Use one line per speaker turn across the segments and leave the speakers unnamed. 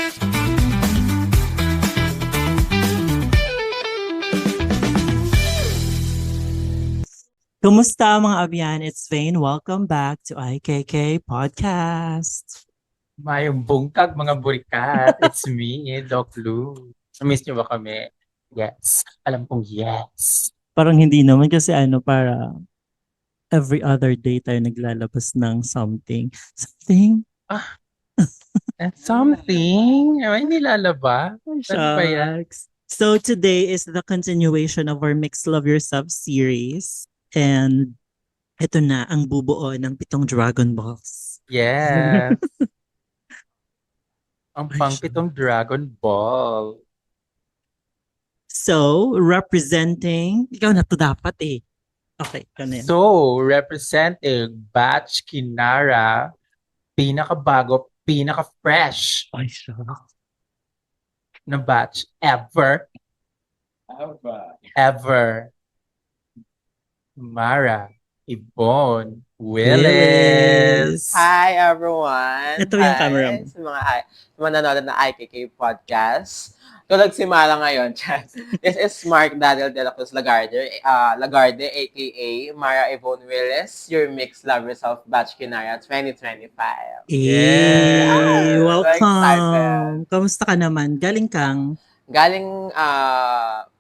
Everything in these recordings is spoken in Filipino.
Kumusta mga abyan? It's Vane. Welcome back to IKK Podcast.
Mayong bungkag mga burikat. It's me, Doc Lou. Na-miss niyo ba kami? Yes. Alam kong yes.
Parang hindi naman kasi para every other day tayo naglalabas ng something. Something?
Ah, and something. Ay, nilalaba. Ano ba yan?
Shucks. So today is the continuation of our Mix Love Yourself series. And ito na ang bubuo ng 7 Dragon Balls.
Yes. Ang
Ay,
pangpitong Dragon Ball.
So, representing, ikaw na to dapat eh. Okay, ikaw na yan.
So, representing Batch Kinara, pinakabago, pinaka-fresh
Ay, shucks.
na batch ever. Ever. Mara Ibon Willis.
Hi everyone!
Ito yung camera mo.
Sa mga nanonood ng IKK Podcast. Tulad si Mara ngayon. This is Mark Daniel de la Cruz Lagarde, aka Mara Yvonne Willis, your Mixed Love Yourself Batch Kinara 2025.
Eh,
So
welcome.
excited.
Kamusta ka naman? Galing kang,
Galing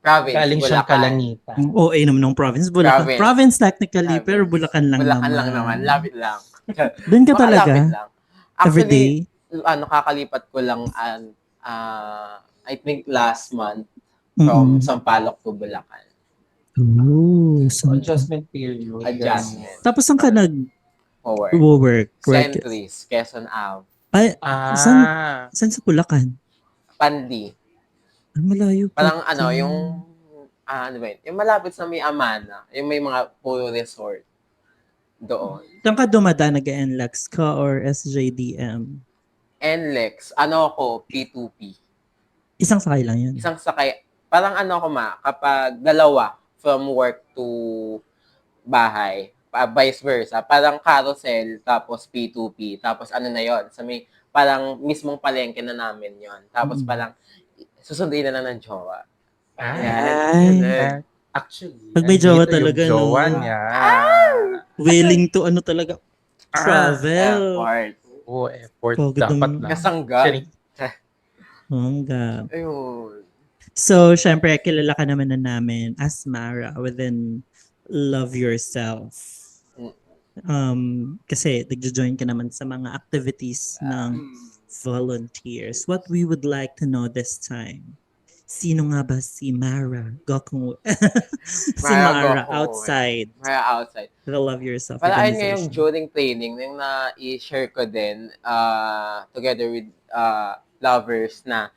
province,
Galing siyang
Bulacan.
kalangitan.
OA naman ng province, Bulacan.
Province.
Province technically,
Province.
pero Bulacan lang
Bulacan
naman.
lang naman. Lapit lang.
Doon ka
Makalapit
talaga?
lang.
Every
Actually,
day?
kakalipat ko lang I think last month from Sampaloc to Bulacan.
Oh, so,
Adjustment period.
Adjustment.
tapos saan ka
Forward.
nag-work?
Centris, Quezon Ave,
Ay,
Ah,
saan sa Bulacan?
Pandi.
Ang malayo pa.
Parang ano ba yun? Yung malapit sa may Amana, yung may mga puro resort doon.
Saan ka dumadaan? Nag-NLEX ka or SJDM?
NLEX, ano ako, P2P.
Isang sakay lang yun.
Isang sakay, parang kapag dalawa from work to bahay, vice versa, parang carousel, tapos P2P, tapos ano na yon sa may, parang mismong palengke na namin yon. Tapos parang, susunduin na lang ng jowa.
Ay.
actually,
Pag may jowa
andito yung
talaga,
jowa
no?
niya.
Willing to travel.
Effort.
Oo, effort.
Pagod
Dapat
naman.
lang.
Kasangga.
Hangga.
Ayun.
So, syempre, kilala ka naman na namin as Mara within Love Yourself. Kasi nagjo-join ka naman sa mga activities ng volunteers. What we would like to know this time, sino nga ba si Mara Goku? Si Mara
Goku.
outside
Mara outside.
the Love Yourself
Para ayun nga yung
organization.
during training, yung na-i-share ko din together with lovers na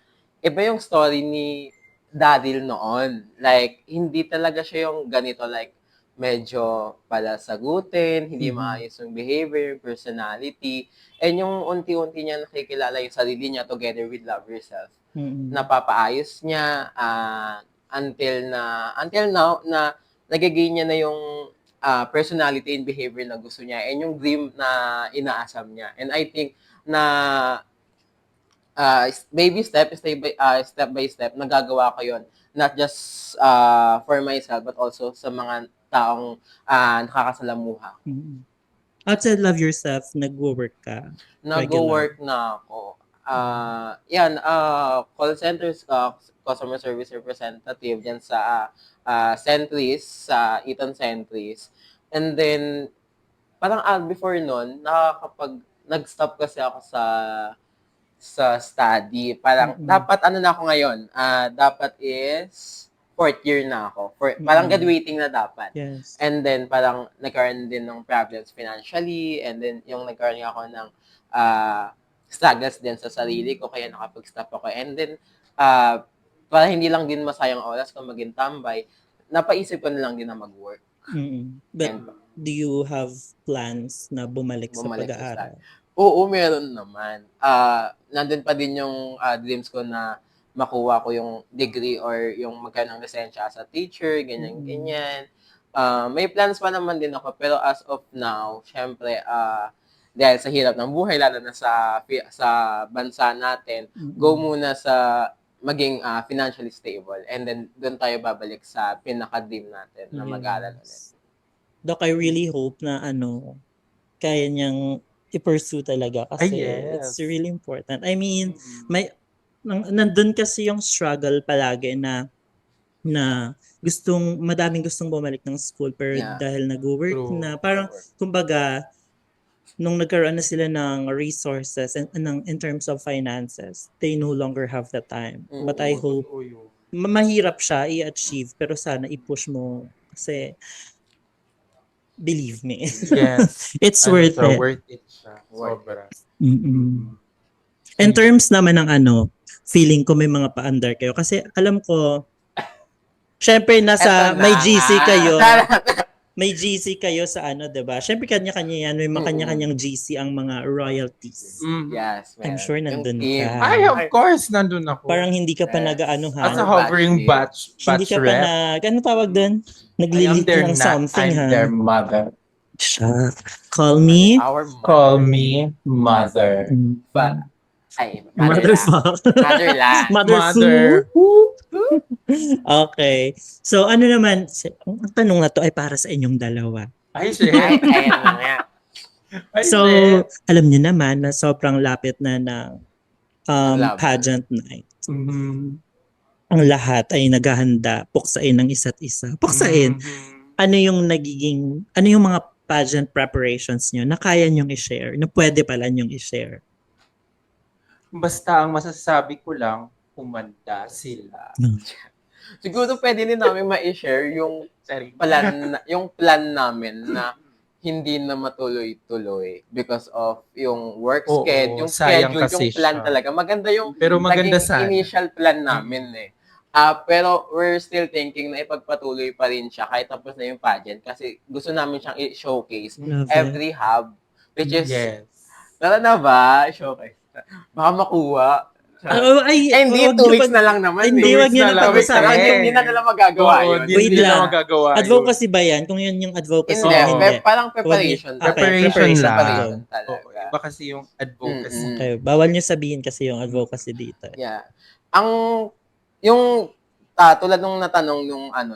iba yung story ni Daryl noon. Like, hindi talaga siya yung ganito, like, medyo palasagutin, hindi maayos yung behavior, personality, and yung unti-unti niya nakikilala yung sarili niya together with Love Yourself. Napapaayos niya until now na nagiging niya na yung personality and behavior na gusto niya and yung dream na inaasam niya. And I think na baby step by step nagagawa ko yon, not just for myself but also sa mga taong nakakasalamuha.
Outside Love Yourself, nag-work ka?
Nag-work na ako. Call centers, customer service representative dyan sa Centris, sa Eton Centris. And then, parang before nun, nag-stop kasi ako sa study. Parang, dapat na ako ngayon? Dapat is 4th year na ako. Parang graduating na dapat.
Yes.
And then, parang nagkaroon din ng problems financially. And then, yung nagkaroon ako ng struggles din sa sarili ko. Kaya nakapag-stop ako. And then, para hindi lang din masayang oras kung maging tambay, napaisip ko na lang din na mag-work.
But do you have plans na bumalik sa
Bumalik sa
pag-aaral?
Oo, meron naman. Nandun pa din yung dreams ko na makuha ko yung degree or yung magkaroon ng lisensya as a teacher, ganyan. May plans pa naman din ako, pero as of now, syempre, dahil sa hirap ng buhay, lalo na sa bansa natin, go muna sa maging financially stable. And then, doon tayo babalik sa pinaka-dream natin na mag-aral ulit.
Doc, I really hope na kaya niyang i-pursue talaga kasi it's really important. I mean, nandun kasi yung struggle palagi na madaming gustong bumalik ng school pero dahil nag-work na, parang kumbaga nung nagkaroon na sila ng resources and in terms of finances, they no longer have the time. But I hope mahirap siya i-achieve pero sana i-push mo kasi believe me.
Yes.
It's worth it.
Worth it siya. Sobra.
In terms naman ng feeling ko may mga pa-under kayo kasi alam ko syempre may GC kayo. May GC kayo sa 'di ba? Syempre kanya-kanya yan, may kanya-kanyang GC ang mga royalties.
Yes,
I'm sure nandun
team.
ka.
Ay, of course, nandun ako.
Parang hindi ka pa
Yes.
ha.
As a hovering batch
Hindi ka pa
rep.
ano tawag doon?
I am
Naglilit
their
ng something
I'm
ha.
their mother.
Siya. Call me.
Our
Call me mother.
But,
Mother
lang.
fuck.
Mother lang.
Mother fu. Okay. So ano naman, ang tanong na to ay para sa inyong dalawa.
Ay, shit.
Ayan na nga.
Ay,
So,
shit.
alam niyo naman na sobrang lapit na ng
Love.
pageant night.
Mhm.
Ang lahat ay naghahanda, puksain ng isa't isa. Puksain.
Mhm.
Ano yung mga pageant preparations niyo na kaya niyong i-share, na pwede pala niyong i-share?
Basta ang masasabi ko lang, humanda sila.
Siguro pwede din namin ma-share yung plan namin na hindi na matuloy-tuloy because of yung work
Oo,
schedule, yung
sayang
schedule,
kasi
yung plan
siya.
talaga. Maganda yung
Pero maganda
naging
sana.
initial plan namin eh. Pero we're still thinking na ipagpatuloy pa rin siya kahit tapos na yung pageant kasi gusto namin siyang i-showcase
Love it.
every hub, which is,
Yes.
tara na ba? Showcase. Baka makuha. Hindi,
wag
2
niyo
weeks
pa-
na lang naman.
Hindi,
2
wag
weeks
niyo
na
na
lang.
pag-usapan
Hindi,
yung
hindi na nila magagawa
Oo,
yun.
hindi
Wait
nila
lang.
magagawa yun.
Advocacy ba yan? Kung yun yung advocacy
Hindi,
o hindi?
parang preparation.
Okay,
Preparation lang.
preparation
talaga.
Oo, iba kasi yung advocacy.
Okay, bawal niyo sabihin kasi yung advocacy dito.
Yeah. Yung tulad nung natanong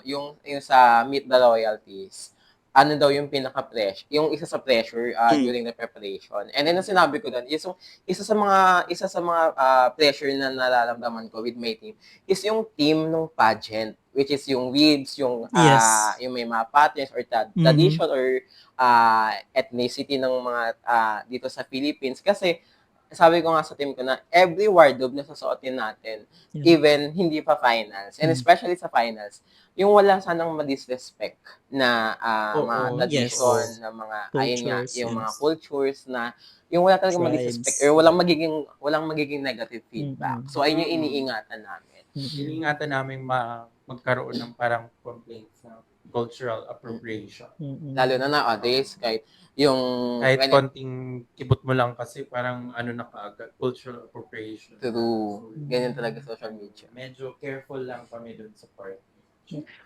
yung sa Meet the Royalties, ano daw yung pinaka-pressure, yung isa sa pressure during the preparation. And then ang sinabi ko doon, isa sa mga pressure na nararamdaman ko with my team is yung team ng pageant, which is yung weeds, yung
Yes.
yung may mga patterns or tradition or ethnicity ng mga dito sa Philippines kasi sabi ko nga sa team ko na every wardrobe na susuotin natin, even hindi pa finals, and especially sa finals, yung wala sanang ma-disrespect na mga tradition, na mga, ayun nga,
Cultures,
yung mga
yes.
cultures na, yung wala talagang
Tribes.
ma-disrespect or walang magiging negative feedback. So, ayun yung iniingatan namin.
Iniingatan namin magkaroon ng parang complaints na cultural appropriation.
Lalo na nowadays, kahit yung...
Kahit konting kibot mo lang kasi parang na kaagad, cultural appropriation.
True. Ganyan talaga social media.
Medyo careful lang kami dun sa part.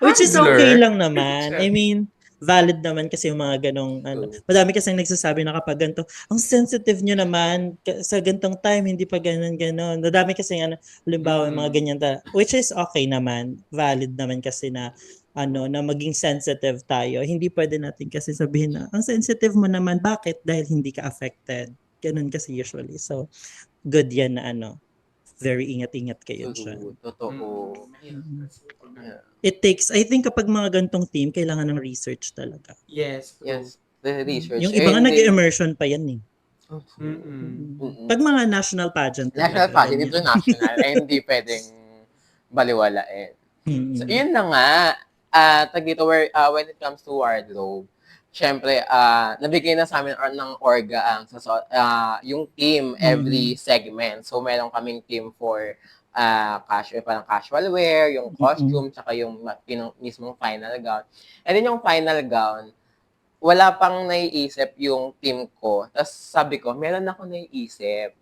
Which is
Blur.
okay lang naman. I mean, valid naman kasi yung mga ganong madami kasi nagsasabi na kapag ganito, ang sensitive nyo naman sa gantong time, hindi pa ganon. Madami kasi halimbawa mga ganyan which is okay naman. Valid naman kasi na na maging sensitive tayo. Hindi pwede natin kasi sabihin na, ang sensitive mo naman, bakit? Dahil hindi ka affected. Ganon kasi usually. So, good yan na very ingat-ingat kayo dyan.
Totoo.
It takes, I think kapag mga gantong team, kailangan ng research talaga.
Yes.
Yes. The research.
Yung iba nga nag-immersion pa yan eh. Pag mga national pageant.
National pageant, international, hindi pwedeng baliwalain. So, yun na nga. Dito, when it comes to wardrobe, syempre, nabigay na sa amin ng orga yung team every segment. So, meron kaming team for parang casual wear, yung costume, tsaka yung mismong final gown. And then yung final gown, wala pang naiisip yung team ko. Tapos sabi ko, meron ako naiisip.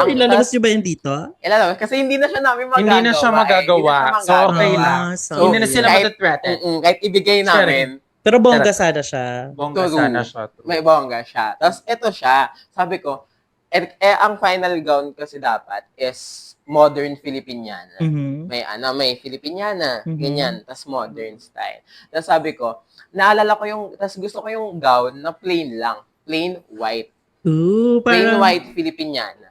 Ilalabas nyo ba yan dito?
Ilalabas. Kasi hindi na siya namin magagawa.
Hindi na siya magagawa. So, okay lang.
So,
hindi na sila
kahit,
matathreaten.
kahit ibigay namin,
Pero bongga sana siya.
Bongga
True.
sana siya.
May bongga siya. Tapos ito siya, sabi ko, ang final gown kasi dapat is modern Filipiniana.
Mhm.
May Filipiniana,
Mhm.
ganyan, tas modern style. Tapos sabi ko, naalala ko tas gusto ko yung gown na plain lang, plain white.
Ooh,
Plain
parang,
white Filipiniana.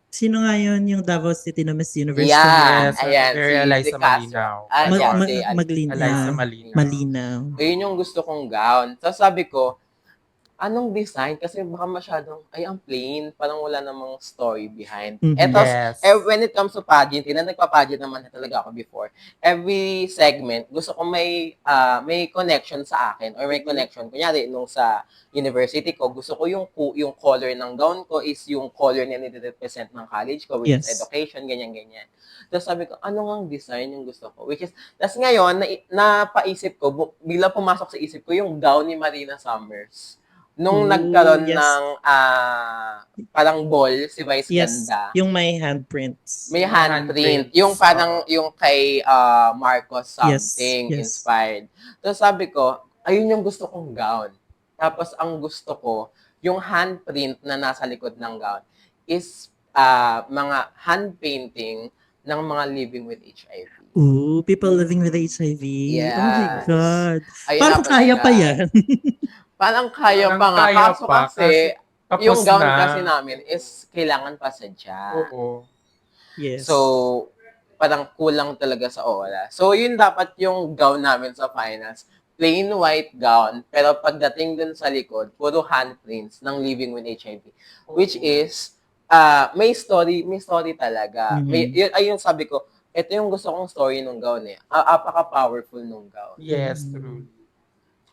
sino nga yun yung Davao City na Miss Universe?
Yeah,
Yes,
ayan,
very
si
Eliza
De Castro.
Malinaw.
Si
Eliza
Malinaw.
Yun yung gusto kong gown. Tapos sabi ko, anong design? Kasi baka masyadong, ang plain. Parang wala namang story behind.
Mhm.
Eto,
Yes.
when it comes to pageant, nagpa-pageant naman na talaga ako before. Every segment, gusto ko may connection sa akin or may connection. Kunyari, nung sa university ko, gusto ko yung color ng gown ko is yung color na nire-represent ng college ko, which is
Yes.
education, ganyan-ganyan. Tapos sabi ko, ano ngang design yung gusto ko? Which is, tapos ngayon, napaisip ko, bigla pumasok sa isip ko yung gown ni Marina Summers. Nung
Ooh,
nagkaroon
yes.
ng parang ball, si Vice
Yes,
Ganda,
yung may handprints.
may handprint.
handprints.
Yung parang yung kay Marcos
Yes,
something
yes.
inspired. So sabi ko, ayun yung gusto kong gown. Tapos ang gusto ko, yung handprint na nasa likod ng gown is mga hand painting ng mga living with HIV.
Ooh, people living with HIV.
Yes.
Oh my God.
Ayun
Parang
ako
kaya
siya.
pa yan.
Parang kaya
Parang
pa nga.
kaya
Kaso
pa,
kasi,
tapos
yung gown
na.
kasi namin is kailangan pa sadya.
Oo.
Yes.
So, parang kulang talaga sa oras. So, yun dapat yung gown namin sa finals. Plain white gown, pero pagdating dun sa likod, puro handprints ng living with HIV. Which is, may story talaga.
Mhm.
Ayun sabi ko, ito yung gusto kong story nung gown eh. Apaka-powerful nung gown.
Yes, true.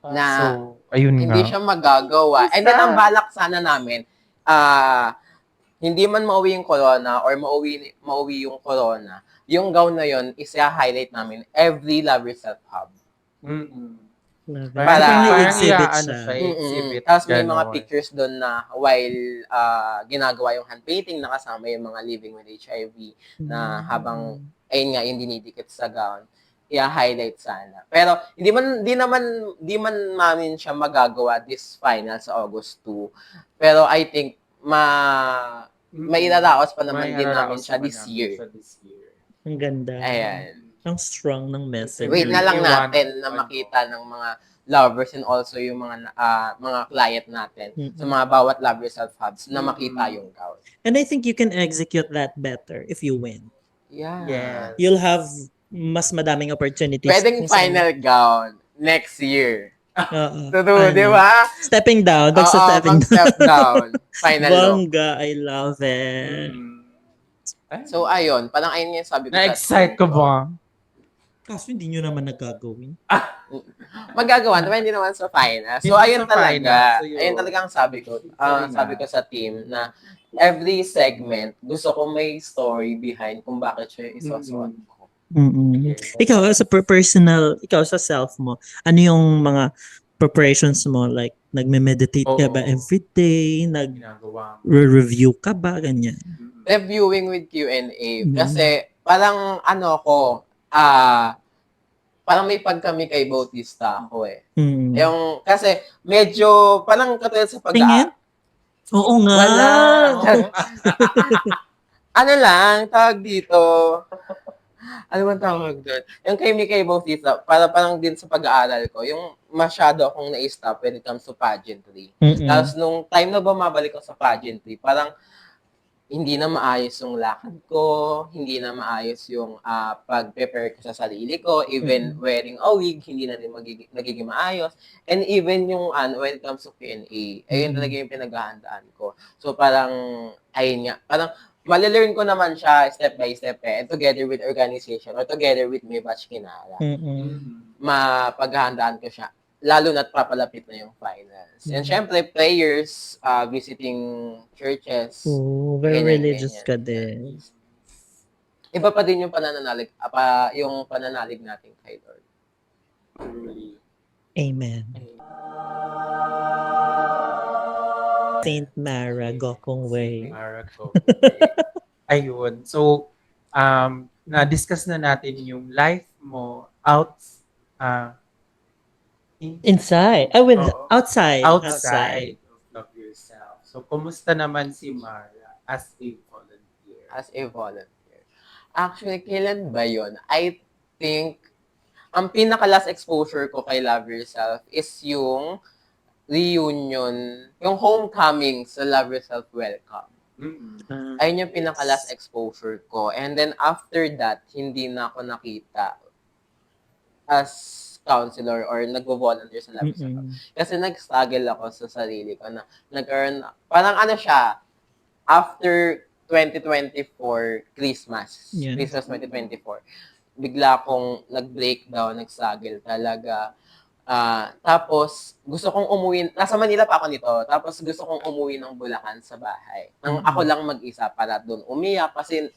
Na
So, ayun
hindi
nga.
siya magagawa. And then, ang balak sana namin, hindi man mauwi yung corona or mauwi yung corona, yung gown na yun, highlight namin every Love Yourself Hub.
Mm-mm.
Love it.
Parang
Parang exhibit
iaano
siya.
siya, exhibit.
Tapos may mga
ganon.
pictures doon na while ginagawa yung hand painting, nakasama yung mga living with HIV na habang, ayun nga, yung dinidikit sa gown, i-highlight sana. Pero di man namin siya magagawa this final sa August 2. Pero I think mailaraos pa naman din namin siya this year.
Ang ganda.
Ayan.
Ang strong ng message.
Wait na lang
You want
natin na makita ng mga lovers and also yung mga client natin sa mga bawat Love Yourself Hubs na makita yung gown.
And I think you can execute that better if you win.
Yeah.
Yes.
You'll have mas madaming opportunities.
Pwedeng
kung saan-
final gown next year.
Oo.
True,
Ano?
di ba?
Stepping down.
Oo,
Stepping down.
step down. Final look.
Bongga, I love it.
So, ayun. Parang ayun yung sabi ko.
Na-excite ko ba?
Kaso hindi nyo naman nagagawin.
Magagawa naman, hindi naman sa final. So,
Hindi
ayun
sa
talaga.
final. So, yun.
Ayun talaga ang sabi ko. Sabi ko sa team na every segment, gusto ko may story behind kung bakit siya isusuot ko.
Mm-mm. Ikaw, as a personal, ikaw sa self mo, ano yung mga preparations mo? Like, nagme-meditate ka ba
Oo.
everyday?
Ginagawa.
Nag-review ka ba? Ganyan.
Reviewing with Q&A.
Mhm.
Kasi, parang parang may pagkami kay Bautista ako eh.
Mm.
Kasi medyo, parang katulad sa
Tingin? Oo nga.
Wala. Ano lang, tawag dito. Ano bang tawag doon? Yung kay Bautista, parang din sa pag-aaral ko, yung masyado akong na-stop when it comes to pageantry.
Mm-mm.
Tapos nung time na bumabalik ko sa pageantry, parang hindi na maayos yung lakad ko, hindi na maayos yung pag-prepare ko sa sarili ko, even wearing a wig, hindi na rin nagiging maayos. And even yung when it comes to Q&A, ayun talaga yung pinaghahandaan ko. So parang, ayun nga, parang malelearn ko naman siya step by step and together with organization or together with my batch Kinara. Mapaghahandaan ko siya. Lalo na't papalapit na yung finals. And syempre, prayers, visiting churches.
Oh, very
ganyan,
religious
ganyan.
ka din.
Iba pa din yung pananalig natin kay Lord.
Amen. Saint Mara, Gokong Way.
Ayun. So, na-discuss na natin yung life mo
Inside.
Oo.
Outside.
Outside of Love Yourself. So, kumusta naman si Mara as a volunteer?
As a volunteer. Actually, kailan ba yon? I think, ang pinaka-last exposure ko kay Love Yourself is yung reunion, yung homecoming sa Love Yourself Welcome.
Mm.
Ayun yung pinaka-last exposure ko. And then after that, hindi na ako nakita as counselor or nagvo-volunteer sa Love Yourself.
Mm-mm.
Kasi nag-struggle ako sa sarili ko na nag-earn, parang ano siya, after 2024 Christmas,
Yeah.
Christmas 2024, bigla akong nag-breakdown, nag-struggle talaga. Tapos, gusto kong umuwi, nasa Manila pa ako nito, tapos gusto kong umuwi ng Bulacan sa bahay. Nang ako lang mag-isa para doon umiyak kasi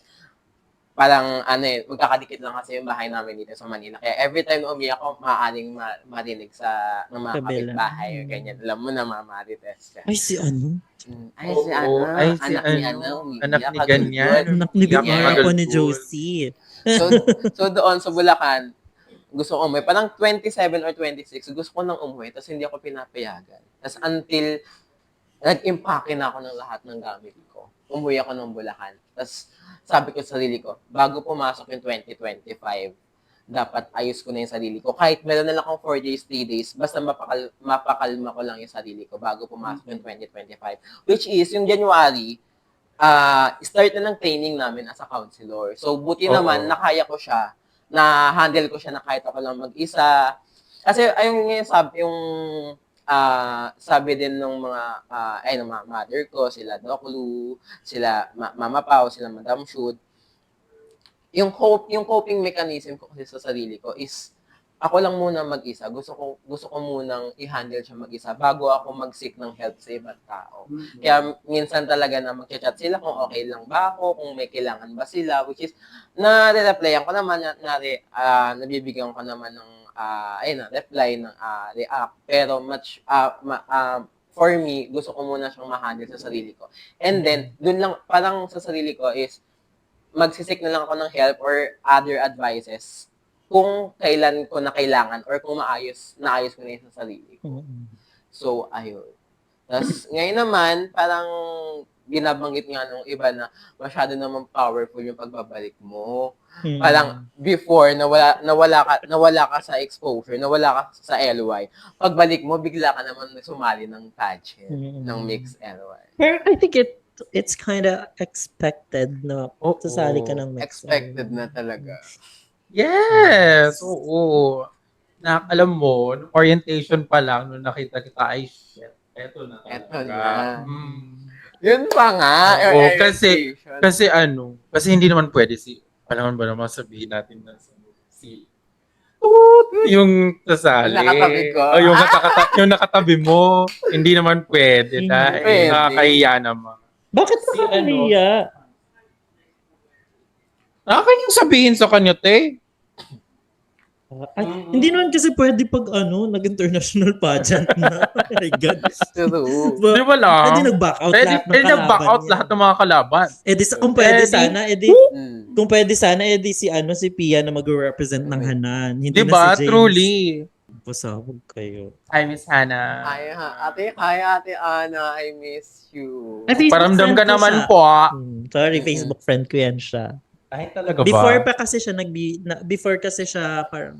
parang magkakadikit lang kasi yung bahay namin dito sa Manila. Kaya every time na umiyak ako, maaaring marinig sa ng mga
Kabila.
kapitbahay o ganyan. Alam mo na, Marites ka.
Ay, si ano?
Ay, si ano,
Ay, si
anak ni
ano,
ano, umiiyak,
anak ni
kagulgul.
ganyan.
Anak ni
Iyak
Bimara
magulgul.
po ni Josie.
So doon sa Bulacan, gusto ko umuwi. Parang 27 or 26, gusto ko nang umuwi, tapos hindi ako pinapayagan. Tapos until nag-impake na ako ng lahat ng gamit ko. Umuwi ako ng Bulacan. Tapos sabi ko sa sarili ko, bago pumasok yung 2025, dapat ayos ko na yung sarili ko. Kahit meron na lang akong 4 days, 3 days, basta mapakalma ko lang yung sarili ko bago pumasok yung 2025. Which is, yung January, start na ng training namin as a counselor. So, buti naman, nakaya ko siya, na-handle ko siya na kahit ako lang mag-isa. Kasi, ayun nga sabi din ng mga, ng mga mother ko, sila Doc Lu, sila Mama Pao, sila Madam Shoot, yung coping mechanism ko kasi sa sarili ko is ako lang muna mag-isa. Gusto ko munang i-handle siya mag-isa bago ako mag-seek ng help sa ibang tao. Kaya minsan talaga na mag-chat sila kung okay lang ba ako, kung may kailangan ba sila, which is na-replyan ko naman, nabibigyan ko naman ng reply ng react. Pero for me, gusto ko muna siyang ma-handle sa sarili ko. And then, dun lang, parang sa sarili ko is magsisik na lang ako ng help or other advices kung kailan ko na kailangan or kung naayos ko na yun sa sarili ko. So, ayun. Tapos, ngayon naman, parang binabanggit nga nung iba na masyado naman powerful yung pagbabalik mo. Parang before, nawala ka sa exposure, nawala ka sa LY. Pagbalik mo, bigla ka naman sumali ng pageant, ng mixed LY.
Pero I think it's kind of expected na sasali ka ng mix.
Expected na talaga.
Yes! Oo. Alam mo, orientation pa lang, nung nakita kita, ay shit, eto na.
Eto na.
Mm.
Yun pa nga.
Oo,
orientation.
kasi hindi naman pwede alam ba naman sabihin natin na si yung sasali.
Yung nakatabi ko.
Yung nakatabi mo, hindi naman pwede.
Hindi
Dahil
pwede.
nakakahiya naman.
Bakit
Si
nakakahiya?
Nakakayang sabihin sa kanya, te.
Hindi naman kasi pwede pag nag-international pageant na. Oh my God.
True.
Di ba lang?
Pwede nag-back out lahat ng kalaban
nag-back out
niya.
lahat ng mga kalaban.
Kung pwede
Pwede.
sana, kung pwede sana, si Pia na mag-represent ng Hanan. Hindi
Di
na
ba?
si James.
Truly.
Pasabog kayo.
Hi, Miss Hannah.
Hi, Ate Ana. I miss you.
Ay, Facebook
Paramdam
friend
ka
ko
naman
siya.
po.
Sorry, Facebook friend ko yan siya.
Ay, talaga ba?
Before kasi siya parang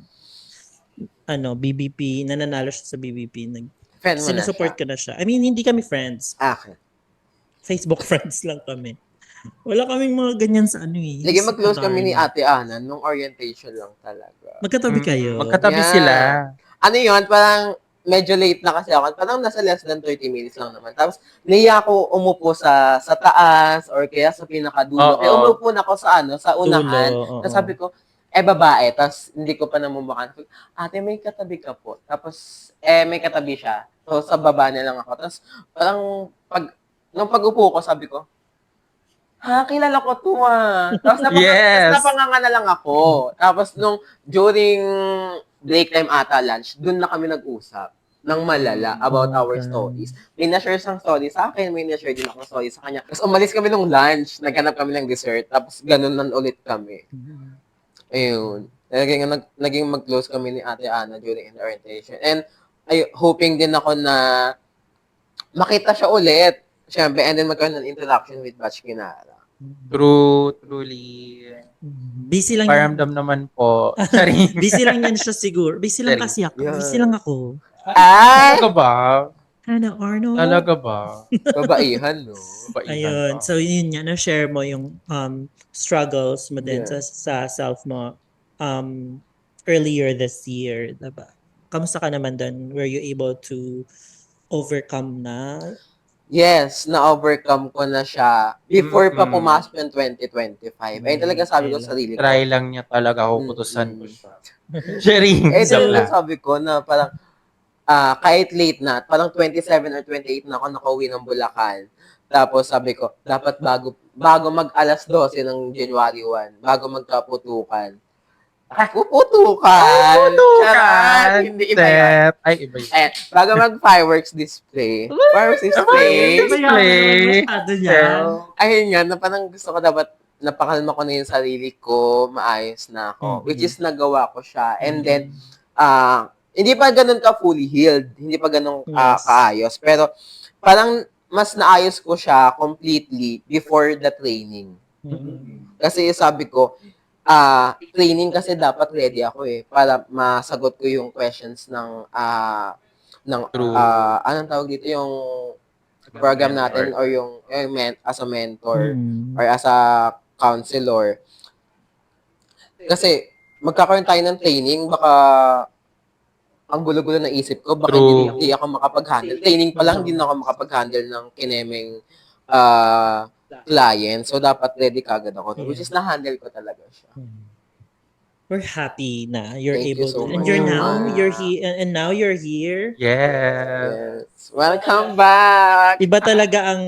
BBP, nananalo siya sa BBP.
Friend mo na
Sinusupport
siya.
ko na siya. I mean, hindi kami friends.
Okay.
Facebook friends lang kami. Wala kaming mga ganyan sa
Sige, mag-close kami ni
Darn.
Ate Ana nung orientation lang talaga.
Magkatabi kayo.
Magkatabi
Yeah.
sila.
Ano yun, parang medyo late na kasi ako. Parang nasa less than 30 minutes lang naman. Tapos, niya ako umupo sa taas or kaya sa pinakadulo.
Oo.
Eh, umupo na ako sa unahan.
Dulo, oo.
Tapos sabi ko, babae. Tapos, hindi ko pa namumukan. Ate, may katabi ka po. Tapos, may katabi siya. So, sa baba na lang ako. Tapos, parang, nung pag-upo ko, sabi ko, kilala ko to Tapos
Yes.
napanganga na lang ako. Tapos during break time ata lunch, dun na kami nag-usap ng malala about our
Okay.
stories. May na-share siyang story sa akin, may na-share din akong story sa kanya. Tapos umalis kami ng lunch, naghanap kami ng dessert, tapos ganun nan ulit kami. Ayun. Naging mag-close kami ni Ate Ana during the orientation. And hoping din ako na makita siya ulit. Siyempre, and then magkaroon ng interaction with Batch Kinara.
Truly.
Busy lang yan.
Paramdam naman po. Charing.
Busy lang yan siya siguro. Busy lang
Sorry.
kasi ako.
Yeah.
Busy lang ako.
Ay!
Talaga ba?
Hannah Arnold.
Talaga ba?
Babaihan, no?
Baihan
Ayun.
ba?
So, yun nga. Na-share mo yung struggles mo din
Yeah.
sa self mo earlier this year. Diba? Kamusta ka naman doon? Were you able to overcome na?
Yes, na-overcome ko na siya before pa
Mm-mm.
pumasok yung 2025. Ayun talaga sabi ko sa sarili ko.
Try lang niya talaga. Hukutusan ko
Mm-mm.
siya. Charing.
Eh,
So-
talaga sabi ko na parang kahit late na, parang 27 or 28 na ako nakauwi ng Bulacan. Tapos sabi ko, dapat bago mag alas 12 ng January 1, bago magkaputukan. Puputukan! Charot! Hindi iba yun.
Set. Ay, iba yun.
Eh, bago mag-fireworks display. Fireworks display.
Masyado niya.
Ayun nga, na parang gusto ko dapat napakalma ko na yung sarili ko, maayos na ako.
Mhm.
Which is nagawa ko siya. And then, hindi pa ganun ka fully healed. Hindi pa ganun
Yes.
kaayos. Pero parang mas naayos ko siya completely before the training. Kasi sabi ko, training kasi dapat ready ako para masagot ko yung questions ng
True.
anong tawag dito, yung program natin or yung as a mentor or as a counselor. Kasi magkakaroon tayo ng training, baka ang gulo-gulo ng isip ko, baka
True.
hindi ako makapag-handle. Training pa lang, hindi na ako makapag-handle ng kinemeng client. So, dapat ready kagad ako. Which is, na-handle ko talaga siya.
We're happy na you're
Thank you
able
so
to. And
much.
you're here. And now you're here.
Yeah.
Yes. Welcome back!
Iba talaga ang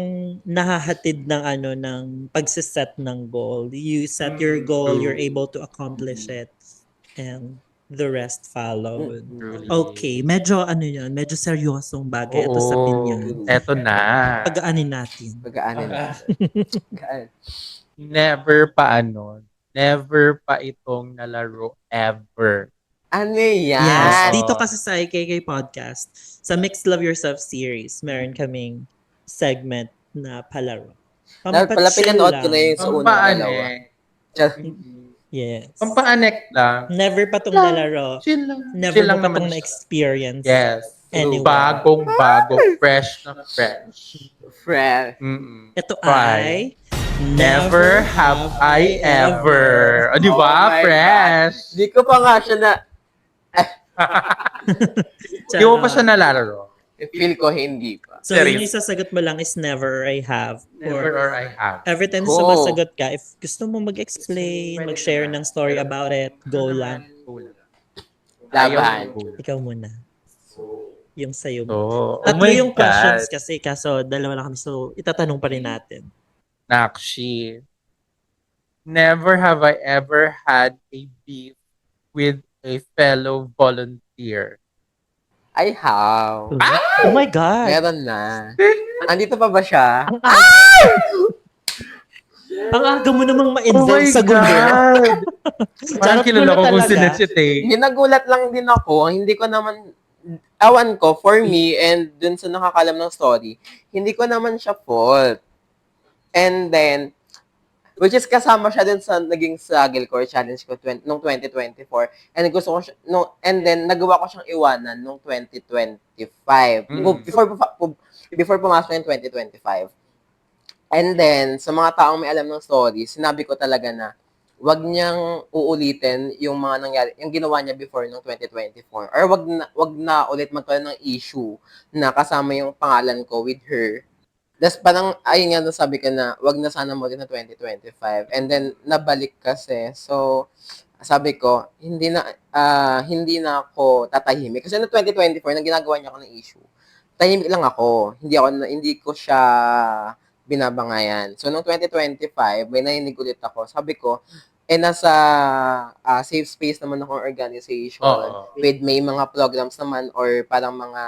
nahahatid ng ng pagsiset ng goal. You set your goal,
True.
you're able to accomplish it. And the rest followed.
Truly.
Okay, medyo medyo seryosong bagay ito sa Pinyan.
Eto na.
Pag-aanin natin.
Pagkaanin natin. Pagkaan.
Never pa itong nalaro ever.
Ano yan?
Yes, dito kasi sa IKK Podcast, sa Mixed Love Yourself series, meron kaming segment na palaro.
Dapat pala
Pampachill
pinanood ko
lang.
na yun sa unang dalawa.
Yes.
Pampaanek lang.
Never pa tong nalaro.
Chill lang.
Never
Chill
mo
lang
pa
naman
tong
siya.
na-experience.
Yes.
Anyway.
Bagong-bago. Fresh na fresh.
Friend.
Mm-mm.
Ito
Try.
ay
Never have I ever. O, di
Oh
ba?
my
Fresh.
Di ko pa nga siya na,
Di mo pa siya nalalaro.
feel ko hindi pa.
So,
Serious.
yung isasagot mo lang is never I have.
Never or I have.
Every time
Go.
sumasagot ka, if gusto mo mag-explain, mag-share ng story about it, go lang.
Laban.
Ikaw muna. Yung sa'yo.
Oh,
Tatlo
my
yung questions
God.
kasi, kaso dalawa lang kami. So, itatanong pa rin natin.
Nakshi. Never have I ever had a beef with a fellow volunteer.
I have.
Oh my God!
Meron na. Andito pa ba siya?
Ang aga mo namang
Oh my
ma-involve sa gulo.
God! Parang
Charot
kilala ko
gulo
kung
talaga.
sino si Tay.
Nagulat lang din ako. Hindi ko naman, awan ko, for me, and dun sa nakakalam ng story, hindi ko naman siya fault. And then, which is kasama siya dun sa naging struggle ko or challenge ko nung 2024. And gusto ko siya, and then nagawa ko siyang iwanan nung 2025. Before pumasok yung 2025. And then, sa mga taong may alam ng story, sinabi ko talaga na wag niyang uulitin yung mga nangyari, yung ginawa niya before nung 2024. Or wag na ulit magkaroon ng issue na kasama yung pangalan ko with her. Tapos parang, ayun nga, sabi ko na, wag na sana mo din na 2025. And then, nabalik kasi. So, sabi ko, hindi na ako tatahimik. Kasi no 2024, nang ginagawa niya ako ng issue, tahimik lang ako. Hindi ko siya binabangayan. So, noong 2025, may narinig ulit ako. Sabi ko, nasa safe space naman akong organization
Oo.
with may mga programs naman or parang mga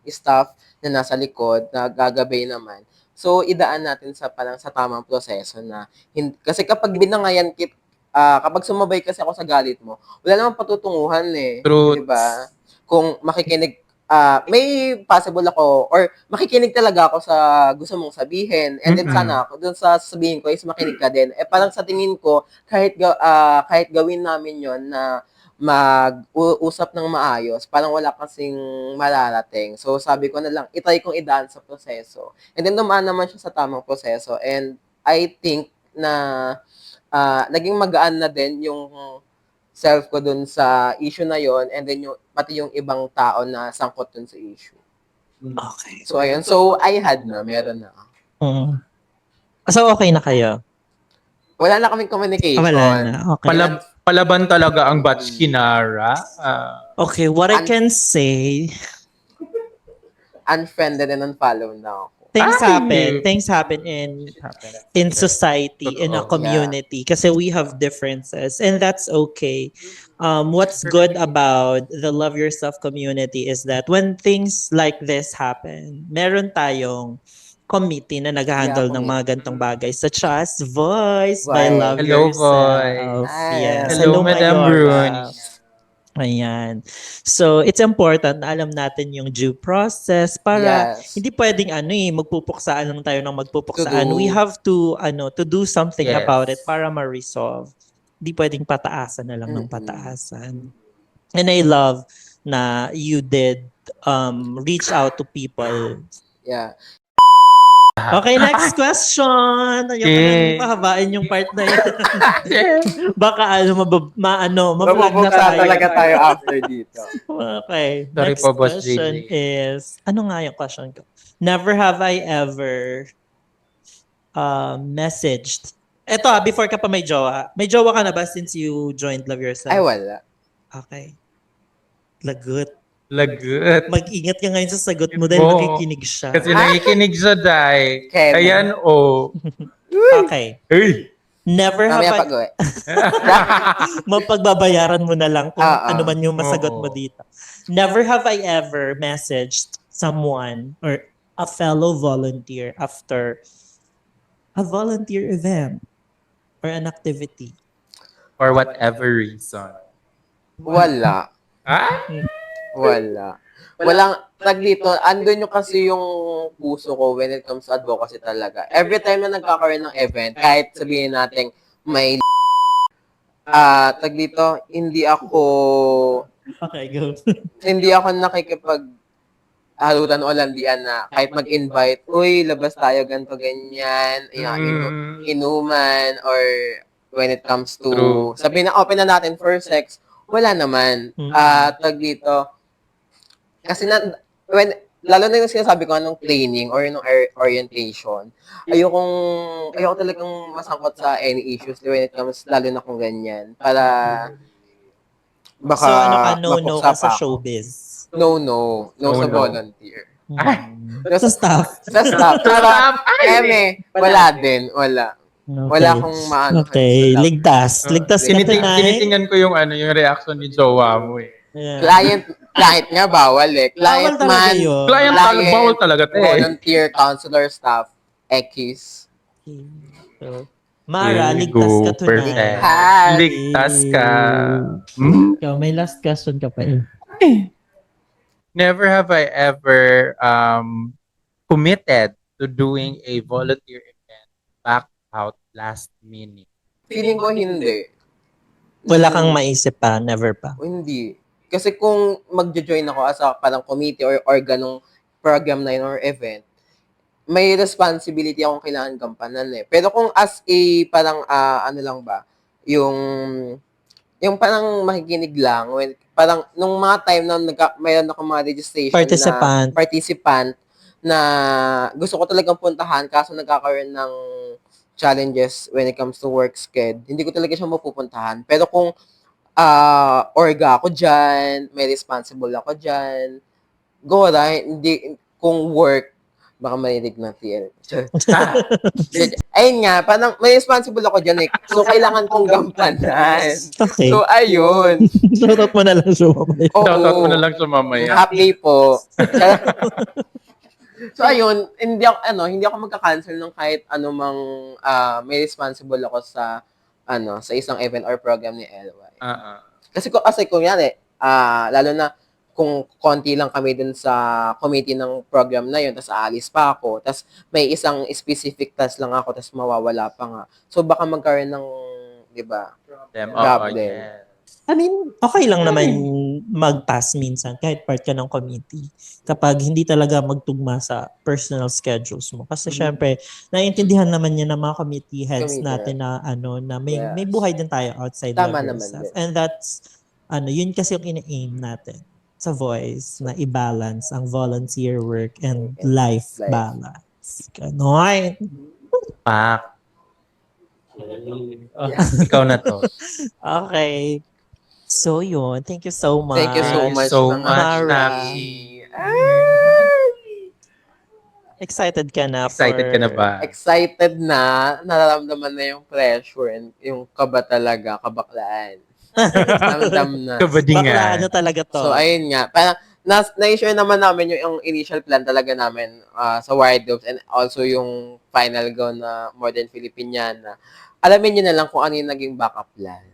staff na nasa likod na gagabay naman. So, idaan natin sa tamang proseso na kasi kapag binangayan kapag sumabay kasi ako sa galit mo, wala namang patutunguhan
Truths.
di ba? Kung makikinig may possible ako or makikinig talaga ako sa gusto mong sabihin. And then sana ako dun sa sasabihin ko is makinig ka din. Parang sa tingin ko kahit gawin namin 'yon na mag-uusap ng maayos, parang wala kasing mararating. So sabi ko na lang, itry kong idaan sa proseso. And then dumaan naman siya sa tamang proseso. And I think na naging magaan na din yung self ko dun sa issue na yon, and then pati yung ibang tao na sangkot dun sa issue.
Okay.
So ayun, so meron na.
So okay na kayo?
Wala na kaming communication.
Wala na. Okay.
Palaban talaga ang batch Kinara.
Okay, what I can say,
Unfriended and unfollow na ako.
things happen in society, in a community, kasi we have differences, and that's okay. What's good about the Love Yourself community is that when things like this happen, meron tayong committee na nag-handle ng mga gantong bagay, such as Voice by Love
Hello,
Yourself.
Voice.
Yes.
Hello, Madam
Mayora.
Bruni.
Ayan. So, it's important na alam natin yung due process para hindi pwedeng magpupuksaan lang tayo ng magpupuksaan. We have to do something about it para ma-resolve. Hindi pwedeng pataasan na lang ng pataasan. And I love na you did reach out to people.
Yeah.
Okay, next question. Ayoko nang pahabain yung part na yan. Baka ma-vlog na tayo.
Talaga tayo after dito.
Okay.
Sorry
Next
po, Boss
question
JJ.
is, ano nga yung question ko? Never have I ever messaged. Eto before ka pa may jowa. May jowa ka na ba since you joined Love Yourself?
Ay, wala.
Okay. Lagot.
Lagot.
Mag-ingat ka ngayon sa sagot mo dahil makikinig siya.
Kasi nakikinig siya, Day.
Kevin.
Ayan,
Okay.
Hey!
Never have
Mamaya
I...
pag-uwi.
Mapagbabayaran mo na lang kung ano man yung masagot
Oo.
mo dito. Never have I ever messaged someone or a fellow volunteer after a volunteer event or an activity.
For whatever reason.
Wala. Wala. Walang, dito, andun yung kasi yung puso ko when it comes to advocacy talaga. Every time na nagkakaroon ng event, kahit sabihin natin may dito, hindi ako
Okay, go.
hindi ako nakikipag halutan o landian na kahit mag-invite, uy, labas tayo, ganito, ganyan, inuman, or when it comes to,
True.
sabihin na open na natin for sex, wala naman. Dito, kasi lalo na yung sinasabi ko anong training or yung orientation, ayoko talagang masangkot sa any issues when it comes, lalo na kung ganyan. Para, baka,
So no
mapuksa
ka sa
pa ako.
showbiz?
No
No.
sa volunteer.
Sa staff?
Sa staff. Wala din. Wala. Wala akong maano.
Okay, ligtas. Ligtas ka tonight.
Tinitingnan ko yung yung reaction ni jowa mo eh.
Yeah.
Client nga bawal eh.
Bawal
Client
talaga
man.
yun.
Client bawal talaga te.
Volunteer, counselor, staff, X.
So, Mara,
There you
ligtas
go.
ka tonight.
Perfect.
Hi.
Ligtas ka.
Ikaw, may last question ka pa eh.
Never have I ever committed to doing a volunteer event back out last minute.
Feeling ko hindi.
Wala kang maisip pa, never pa.
Hindi. Kasi kung magjo-join ako as a parang committee or ganong program na yun or event, may responsibility akong kailangan gampanan eh. Pero kung as a parang ano lang ba, yung parang makikinig lang, when, parang nung mga time na mayroon ako mga registration participant na gusto ko talagang puntahan kaso nagkakaroon ng challenges when it comes to work sched, hindi ko talaga siya mapupuntahan. Pero kung orga ako dyan, may responsible ako dyan, go right, hindi, kung work, baka marinig ng TL. Ayun nga, parang may responsible ako dyan eh. So, kailangan kong gampanan.
Okay.
So, ayun.
Shoutout mo na lang siya mamaya.
Shoutout mo na lang sa mamaya.
Happy po. So, ayun, hindi ako magka-cancel ng kahit anumang may responsible ako sa sa isang event or program ni LY. Kasi kunyari, lalo na kung konti lang kami dun sa committee ng program na yun, tapos aalis pa ako, tapos may isang specific task lang ako, tapos mawawala pa nga. So, baka magkaroon ng, di ba,
Them. Oo,
problem.
yes.
I mean, okay lang naman mag-pass minsan kahit part ka ng committee kapag hindi talaga magtugma sa personal schedules mo. Kasi syempre, naiintindihan naman niya ng mga committee heads
Committee
natin na na may
Yes.
buhay din tayo outside
Tama
Love
naman
Yourself.
din.
And that's yun kasi yung ina-aim natin sa Voice na i-balance ang volunteer work and life
Life.
balance. Ganon.
Pak. Oh, ikaw na to.
Okay. So yun, thank you so much.
Thank you so
Thank you
much,
so
mga
much,
Naki.
Excited ka na
Excited ka na ba?
Excited na, nararamdaman na yung pressure and yung kaba talaga, kabaklaan. Ramdam na.
Baklaan
Kabadingan.
na talaga to.
So, ayun nga. Parang, na-share naman namin yung initial plan talaga namin sa Wild Doves and also yung final goal na Modern Filipiniana. Alamin nyo na lang kung ano yung naging backup plan.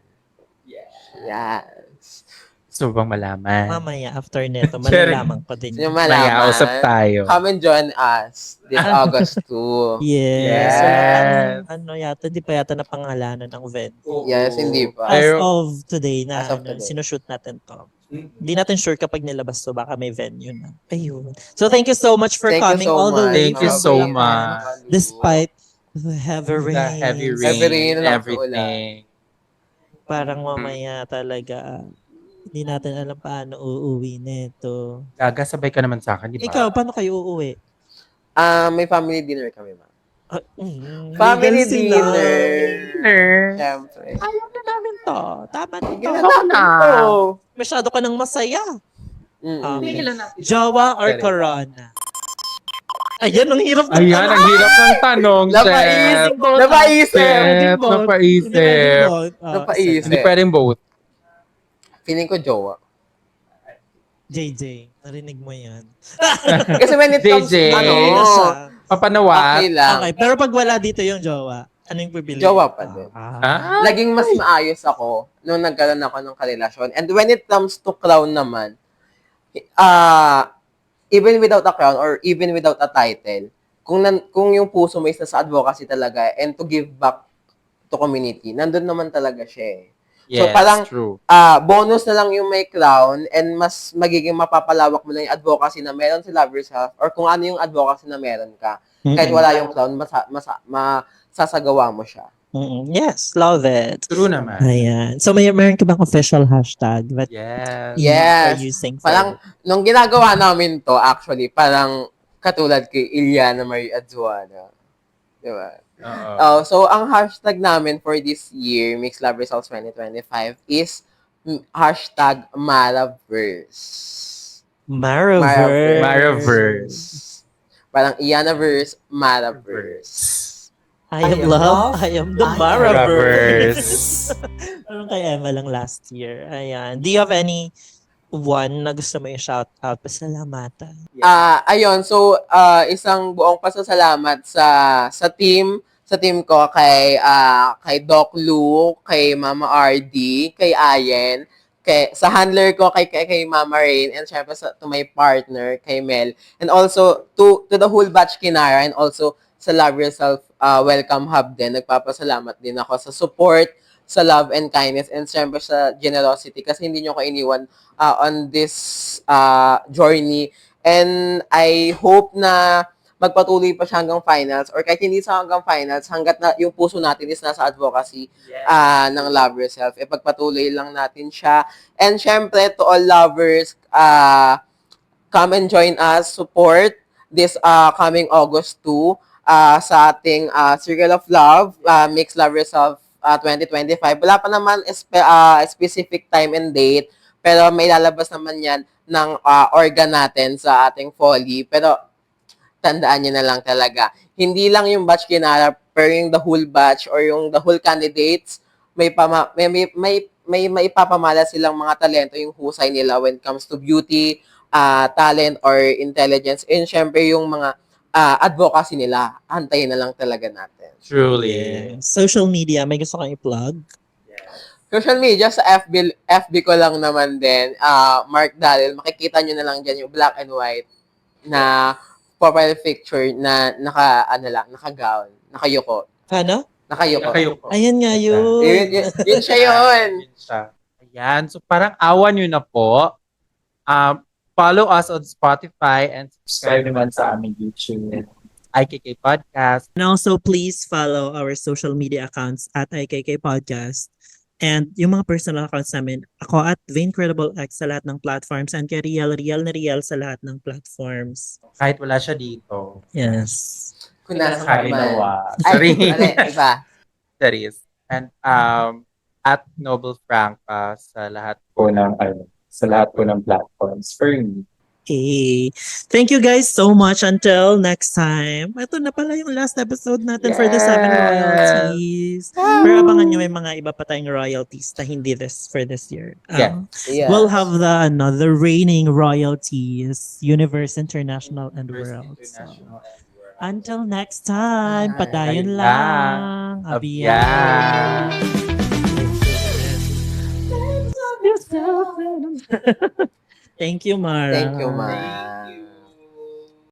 Yes.
Gusto bang malaman?
Mamaya, after neto,
Sure.
malalaman ko din.
Yung
Maya,
malaman,
usap tayo.
come and join us this August 2.
Yes.
Yes.
Wala yata, hindi pa yata napangalanan ng venue.
Yes, hindi pa.
As
Pero-
of today na
As of today.
sinushoot natin to. Hindi natin sure kapag nilabas to, baka may venue na. Ayun. So thank you so much for
Thank you
coming
so
all the
much.
way.
Thank you
from
so
Bulacan,
much.
Despite the heavy rain.
The heavy rain,
Heavy rain lang sa
everything.
Parang mamaya talaga, hindi natin alam paano uuwi nito.
Gaga, sabay ka naman sa akin, di ba?
Ikaw, paano kayo uuwi?
May family dinner kami, ma'am.
legal
Family
sila.
dinner. Siyempre.
Ayaw na namin to. Tama na to.
Gano'n na.
Masyado ka ng masaya.
Mm-mm.
Jowa or
Correct.
Corona? Ayan, ang hirap na
Ayan, ang hirap ng tanong, Chef.
Napaisip. Napaisip.
Chef, napaisip.
Napaisip.
Hindi pwedeng both.
Feeling ko jowa.
JJ, narinig mo yan.
Kasi when it comes,
JJ.
ano,
Okay na siya.
Papanawat.
okay lang.
Okay, pero pag wala dito yung jowa, ano yung pipili?
Jowa pa din.
Ah?
Laging mas maayos ako nung nagkaroon ako ng karelasyon. And when it comes to crown naman, even without a crown or even without a title, kung yung puso mo is nasa advocacy talaga and to give back to community, nandun naman talaga siya eh.
Yes,
parang,
true.
Bonus na lang yung may crown and mas magiging mapapalawak mo na yung advocacy na meron si Love Yourself or kung ano yung advocacy na meron ka. Kahit wala yung crown, masasagawa mo siya.
Yes, love it.
True naman.
Ayan. So, meron ka bang official hashtag that
Yes.
you
Yes.
are using for
Parang, nung ginagawa namin to, actually, parang katulad kay Iliana Marie Adzuana. Di ba?
Oo.
So, ang hashtag namin for this year, Mixed Love Results 2025, is hashtag Maraverse.
Maraverse.
Maraverse.
Parang Ianaverse, Maraverse.
I am love, I am the Maraverse.
Maraverse.
Parang kay Emma lang last year. Ayan. Do you have any one na gusto mo yung shout out? Pasalamatan.
Ayun, so isang buong pasasalamat sa team ko kay Doc Lou, kay Mama RD, kay Ayen, sa handler ko kay Mama Rain, and syempre to my partner kay Mel, and also to the whole batch Kinara, and also sa Love Yourself Welcome Hub din. Nagpapasalamat din ako sa support, sa love and kindness, and syempre sa generosity kasi hindi nyo ko iniwan on this journey. And I hope na magpatuloy pa siya hanggang finals or kahit hindi sa hanggang finals, hanggat na yung puso natin is nasa advocacy ng Love Yourself. Pagpatuloy lang natin siya. And syempre, to all lovers, come and join us, support this coming August 2 sa ating Circle of Love, Mixed Love Yourself 2025. Wala pa naman specific time and date, pero may lalabas naman yan ng organ natin sa ating Folly. Pero tandaan nyo na lang talaga, hindi lang yung batch Kinara, pero yung the whole batch or yung the whole candidates, may maipapamala silang mga talento, yung husay nila when it comes to beauty, talent, or intelligence. And syempre yung mga advocacy nila, antayin na lang talaga natin.
Truly.
Social media, may gusto kang i-plug?
Social media sa FB ko lang naman din. Mark Daryl, makikita nyo na lang dyan yung black and white na profile picture na naka-gown, nakayuko.
Ano?
Nakayuko.
Kayo po.
Ayan nga yun.
Yun siya yun.
Yun siya. Ayan. So parang awan nyo na po. Follow us on Spotify and subscribe naman sa aming YouTube. IKK Podcast.
And also, please follow our social media accounts at IKK Podcast. And yung mga personal accounts namin, ako at VaincredibleX sa lahat ng platforms and kay Riel na Riel sa lahat ng platforms.
Kahit wala siya dito.
Yes.
Kung nasa ka
Kaya
man.
nawa.
Ay,
Sorry.
iba.
That is. And at Noble Franca sa lahat po ng platforms for me.
Okay. Thank you guys so much. Until next time. Ito na pala yung last episode natin for the 7
Yes.
royalties. Pero abangan nyo, may mga iba pa tayong royalties na hindi for this year.
Yeah.
Yeah.
We'll have the reigning royalties, Universe, International, and World. So,
International and World.
until next time,
Ay,
padayon
ayun
lang.
lang.
Abiyang. Thank you, Mara.
Thank you, Ma.